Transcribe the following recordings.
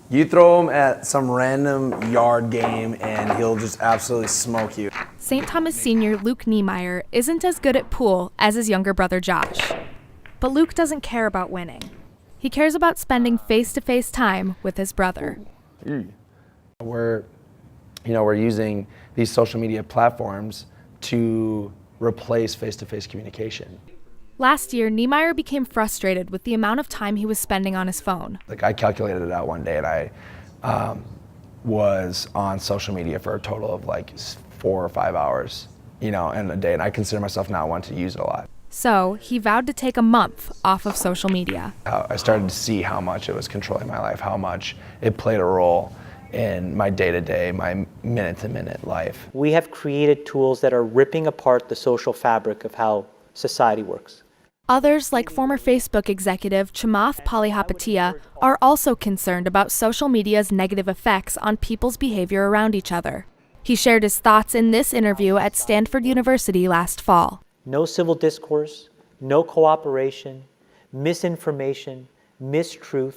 You throw him at some random yard game and he'll just absolutely smoke you. St. Thomas senior Luke Niemeyer isn't as good at pool as his younger brother Josh. But Luke doesn't care about winning. He cares about spending face-to-face time with his brother. We're using these social media platforms to replace face-to-face communication. Last year, Niemeyer became frustrated with the amount of time he was spending on his phone. Like, I calculated it out one day, and I was on social media for a total of like 4 or 5 hours, in a day, and I consider myself not one to use it a lot. So he vowed to take a month off of social media. I started to see how much it was controlling my life, how much it played a role in my day-to-day, my minute-to-minute life. We have created tools that are ripping apart the social fabric of how society works. Others, like former Facebook executive Chamath Palihapitiya, are also concerned about social media's negative effects on people's behavior around each other. He shared his thoughts in this interview at Stanford University last fall. No civil discourse, no cooperation, misinformation, mistruth.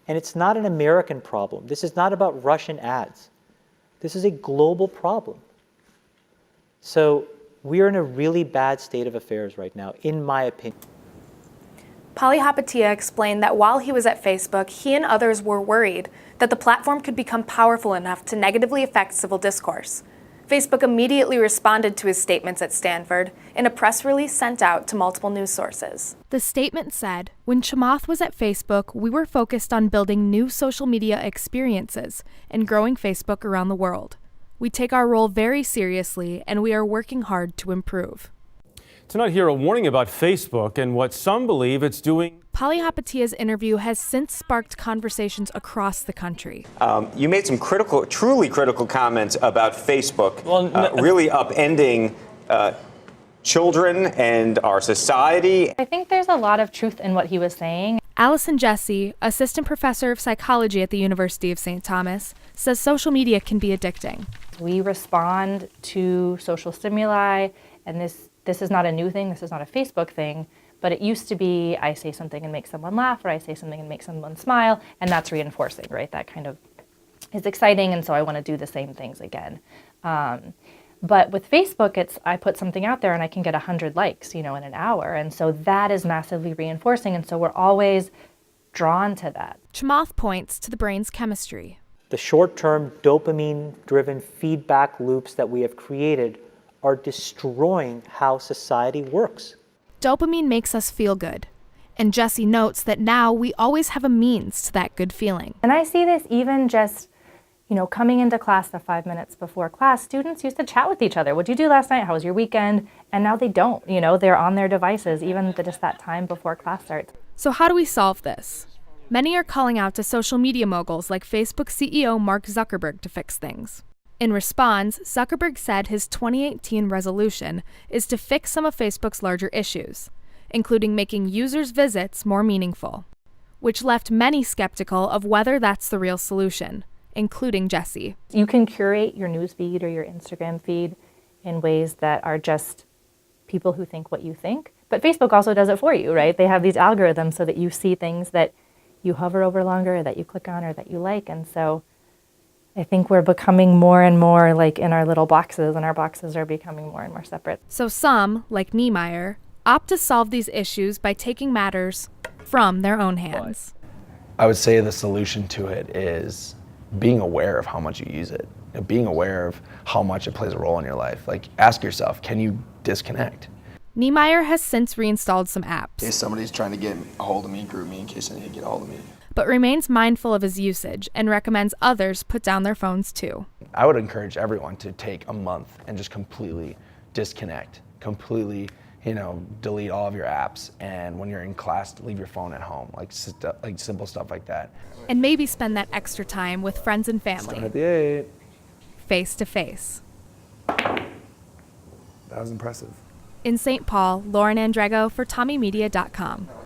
And it's not an American problem. This is not about Russian ads. This is a global problem. So we are in a really bad state of affairs right now, in my opinion. Palihapitiya explained that while he was at Facebook, he and others were worried that the platform could become powerful enough to negatively affect civil discourse. Facebook immediately responded to his statements at Stanford in a press release sent out to multiple news sources. The statement said, "When Chamath was at Facebook, we were focused on building new social media experiences and growing Facebook around the world. We take our role very seriously, and we are working hard to improve." Tonight, here a warning about Facebook and what some believe it's doing. Palihapitiya's interview has since sparked conversations across the country. You made some truly critical comments about Facebook, really upending children and our society. I think there's a lot of truth in what he was saying. Allison Jesse, assistant professor of psychology at the University of St. Thomas, says social media can be addicting. We respond to social stimuli, and this is not a new thing, this is not a Facebook thing, but it used to be I say something and make someone laugh, or I say something and make someone smile, and that's reinforcing, right? That kind of is exciting, and so I want to do the same things again. But with Facebook, it's I put something out there and I can get 100 likes, in an hour, and so that is massively reinforcing, and so we're always drawn to that. Chamath points to the brain's chemistry. The short-term dopamine-driven feedback loops that we have created are destroying how society works. Dopamine makes us feel good, and Jesse notes that now we always have a means to that good feeling. And I see this even just, coming into class the 5 minutes before class, students used to chat with each other. What'd you do last night? How was your weekend? And now they don't, they're on their devices, even just that time before class starts. So how do we solve this? Many are calling out to social media moguls like Facebook CEO Mark Zuckerberg to fix things. In response, Zuckerberg said his 2018 resolution is to fix some of Facebook's larger issues, including making users' visits more meaningful, which left many skeptical of whether that's the real solution, including Jesse. You can curate your news feed or your Instagram feed in ways that are just people who think what you think, but Facebook also does it for you, right? They have these algorithms so that you see things that you hover over longer, or that you click on, or that you like, and so I think we're becoming more and more like in our little boxes, and our boxes are becoming more and more separate. So some, like Niemeyer, opt to solve these issues by taking matters from their own hands. I would say the solution to it is being aware of how much you use it, being aware of how much it plays a role in your life. Like, ask yourself, can you disconnect? Niemeyer has since reinstalled some apps. In case somebody's trying to get a hold of me, group me in case they need to get a hold of me. But remains mindful of his usage and recommends others put down their phones too. I would encourage everyone to take a month and just completely disconnect, completely, delete all of your apps, and when you're in class, leave your phone at home, like simple stuff like that. And maybe spend that extra time with friends and family. Start at the 8. Face to face. That was impressive. In St. Paul, Lauren Andrego for TommyMedia.com.